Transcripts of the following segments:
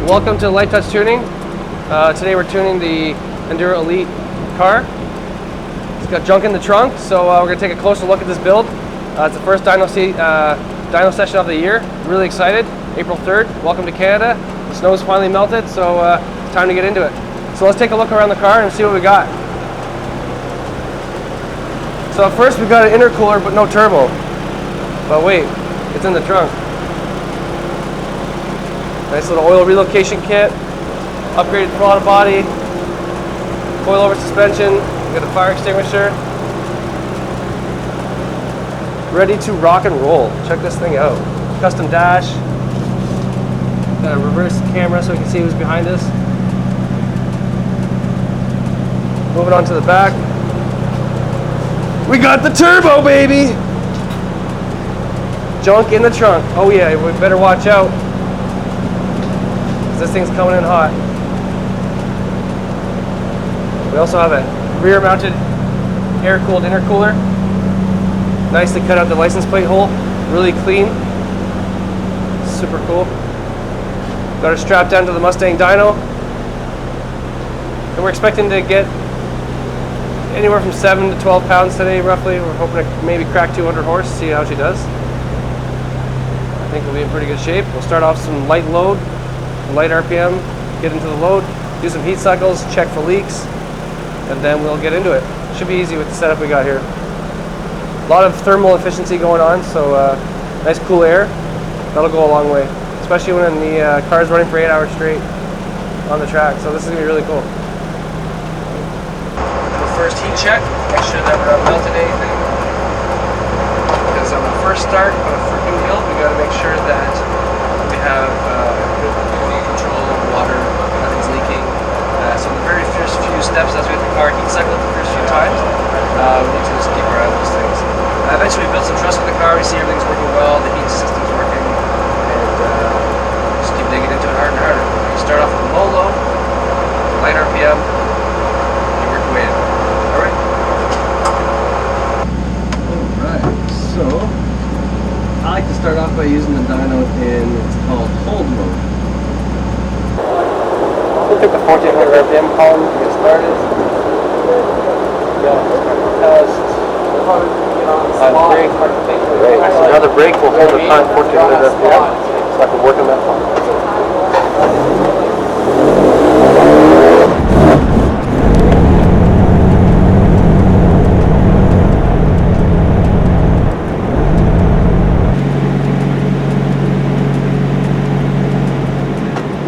Welcome to Light Touch Tuning. Today we're tuning the Enduro Elite car. It's got junk in the trunk, so we're going to take a closer look at this build. It's the first dyno session of the year. Really excited. April 3rd. Welcome to Canada. The snow's finally melted, so it's time to get into it. So let's take a look around the car and see what we got. So first we've got an intercooler but no turbo. But wait, it's in the trunk. Nice little oil relocation kit, upgraded throttle body, coilover suspension, we got a fire extinguisher. Ready to rock and roll. Check this thing out. Custom dash. Got a reverse camera so we can see who's behind us. Moving on to the back. We got the turbo, baby! Junk in the trunk. Oh yeah, we better watch out. This thing's coming in hot. We also have a rear-mounted air-cooled intercooler. Nicely cut out the license plate hole. Really clean. Super cool. Got it strapped down to the Mustang dyno. And we're expecting to get anywhere from 7 to 12 pounds today, roughly. We're hoping to maybe crack 200 horse, see how she does. I think we'll be in pretty good shape. We'll start off some light load. Light RPM, get into the load, do some heat cycles, check for leaks, and then we'll get into it. Should be easy with the setup we got here. A lot of thermal efficiency going on, so nice cool air. That'll go a long way, especially when the car is running for 8 hours straight on the track. So this is going to be really cool. The first heat check, make sure that we're not melting anything. Because on the first start of a new build, we got to make sure that we have good control of water, nothing's leaking. So the very first few steps as we get the car heat cycled the first few times, we need to just keep our eye on those things. Eventually we build some trust with the car, we see everything's working well, the heat system's working, and just keep digging into it harder and harder. You start off with low, light RPM, you work your way in. Alright? Alright, so I like to start off by using the dyno in, it's called hold mode. We'll take the 1400 RPM column to get started. Test. Brake. Right. So now the brake will hold the time 1400 RPM. So I can work on that one.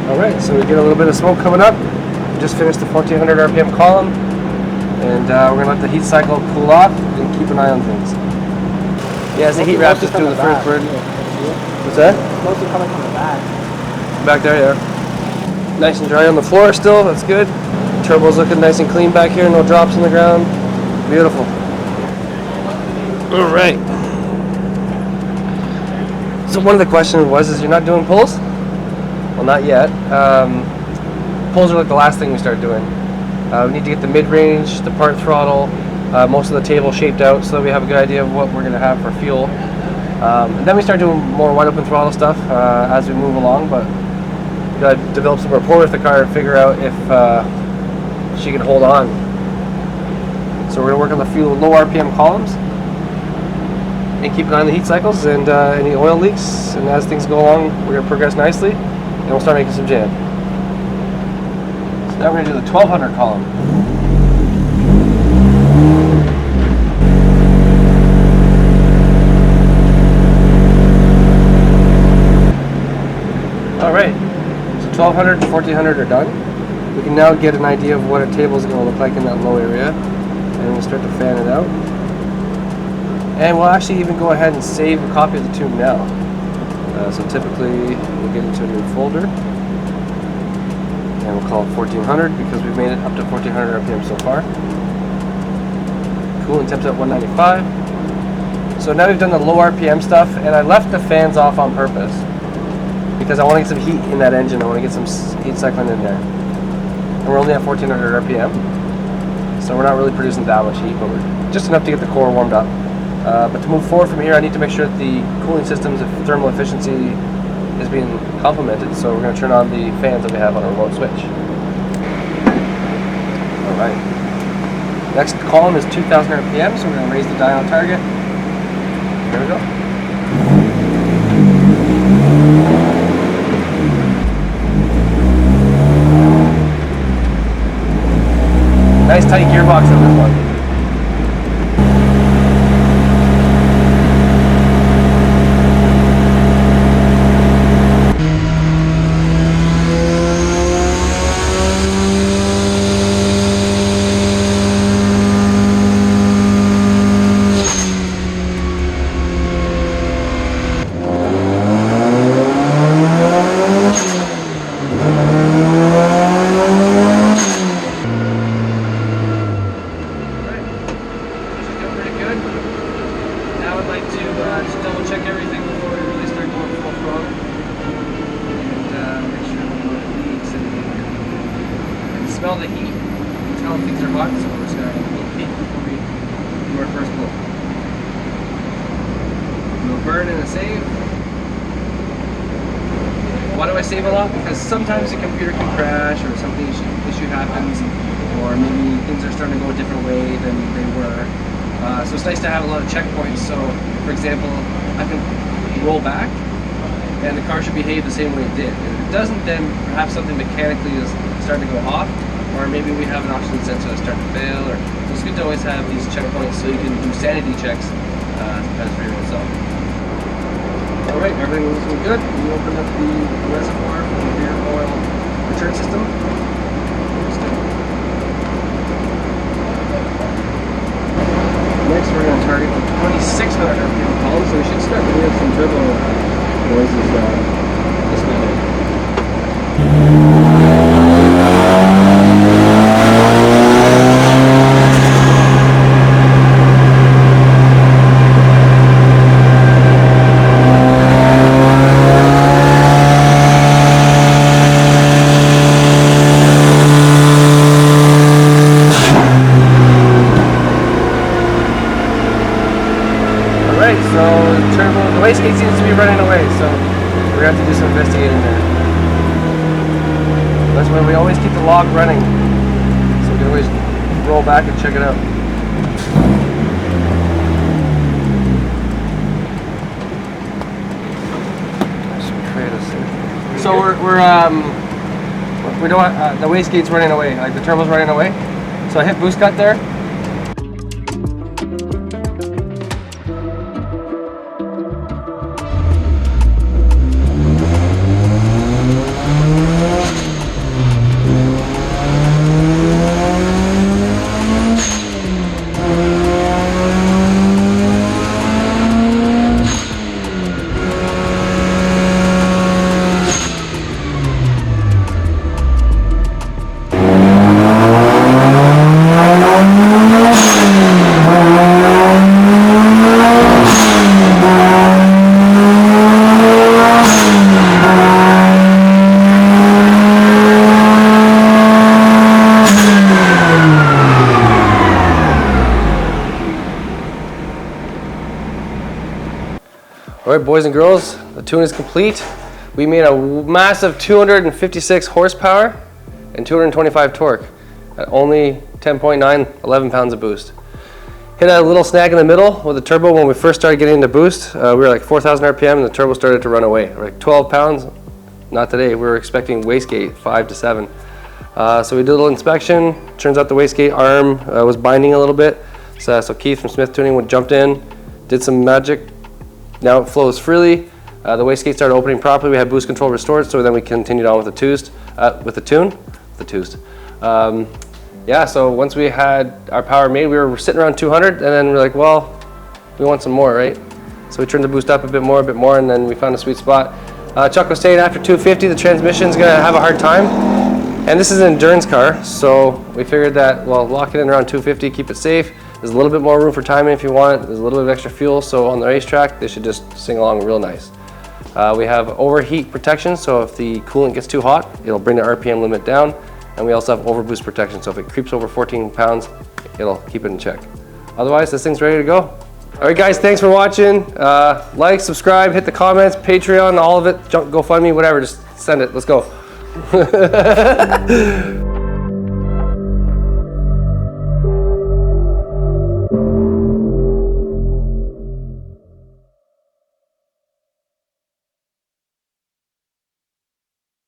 Alright, so we get a little bit of smoke coming up. We just finished the 1400 RPM column, and we're going to let the heat cycle cool off and keep an eye on things. Yeah, as the heat wrap just doing the first burn. What's that? Mostly coming from the back. Back there, yeah. Nice and dry on the floor still, that's good. Turbo's looking nice and clean back here, no drops on the ground. Beautiful. Alright. So one of the questions was, you're not doing pulls? Well, not yet. Pulls are like the last thing we start doing. We need to get the mid-range, the part throttle, most of the table shaped out so that we have a good idea of what we're going to have for fuel. And then we start doing more wide open throttle stuff as we move along, but we got to develop some rapport with the car and figure out if she can hold on. So we're going to work on the few low RPM columns and keep an eye on the heat cycles and any oil leaks, and as things go along we're going to progress nicely and we'll start making some jam. So now we're going to do the 1200 column. Alright, so 1200 and 1400 are done. We can now get an idea of what a table is going to look like in that low area, and we'll start to fan it out. And we'll actually even go ahead and save a copy of the tune now. So typically we'll get into a new folder, and we'll call it 1400 because we've made it up to 1400 RPM so far. Cooling temp's at 195. So now we've done the low RPM stuff, and I left the fans off on purpose because I want to get some heat in that engine. I want to get some heat cycling in there. And we're only at 1400 RPM, so we're not really producing that much heat, but we're just enough to get the core warmed up. But to move forward from here, I need to make sure that the cooling systems of thermal efficiency is being complemented. So we're going to turn on the fans that we have on our remote switch. All right. Next column is 2,000 RPM, so we're going to raise the dyno target. There we go. Nice tight gearbox on this one. Smell the heat, tell things are hot, so we're just going to heat before we do our first pull. We'll burn and a save. Why do I save a lot? Because sometimes the computer can crash or something issue happens, or maybe things are starting to go a different way than they were. So it's nice to have a lot of checkpoints. So, for example, I can roll back and the car should behave the same way it did. If it doesn't, then perhaps something mechanically is starting to go off, or maybe we have an oxygen sensor that's starting to fail, or so it's good to always have these checkpoints so you can do sanity checks as for yourself. Alright, everything looks good. We open up the reservoir for the rear oil return system. Next we're going to target the 2600 RPM column, so we should start doing some turbo noises this minute. The wastegate seems to be running away, so we're going to have to do some investigating there. That's why we always keep the log running, so we can always roll back and check it out. So we don't the wastegate's running away, like the turbo's running away. So I hit boost cut there. Alright, boys and girls, the tune is complete. We made a massive 256 horsepower and 225 torque at only 10.9, 11 pounds of boost. Hit a little snag in the middle with the turbo when we first started getting into boost. We were like 4,000 RPM and the turbo started to run away. We're like 12 pounds, not today. We were expecting wastegate 5 to 7. So we did a little inspection. Turns out the wastegate arm was binding a little bit. So Keith from Smith Tuning jumped in, did some magic. Now it flows freely. The wastegate started opening properly. We had boost control restored, so then we continued on with the tune. Yeah, so once we had our power made, we were sitting around 200, and then we're like, well, we want some more, right? So we turned the boost up a bit more, and then we found a sweet spot. Chuck was saying after 250, the transmission's gonna have a hard time. And this is an endurance car, so we figured that, well, lock it in around 250, keep it safe. There's a little bit more room for timing if you want. There's a little bit of extra fuel, so on the racetrack, they should just sing along real nice. We have overheat protection, so if the coolant gets too hot, it'll bring the RPM limit down. And we also have overboost protection, so if it creeps over 14 pounds, it'll keep it in check. Otherwise, this thing's ready to go. All right, guys, thanks for watching. Like, subscribe, hit the comments, Patreon, all of it, GoFundMe, whatever. Just send it. Let's go.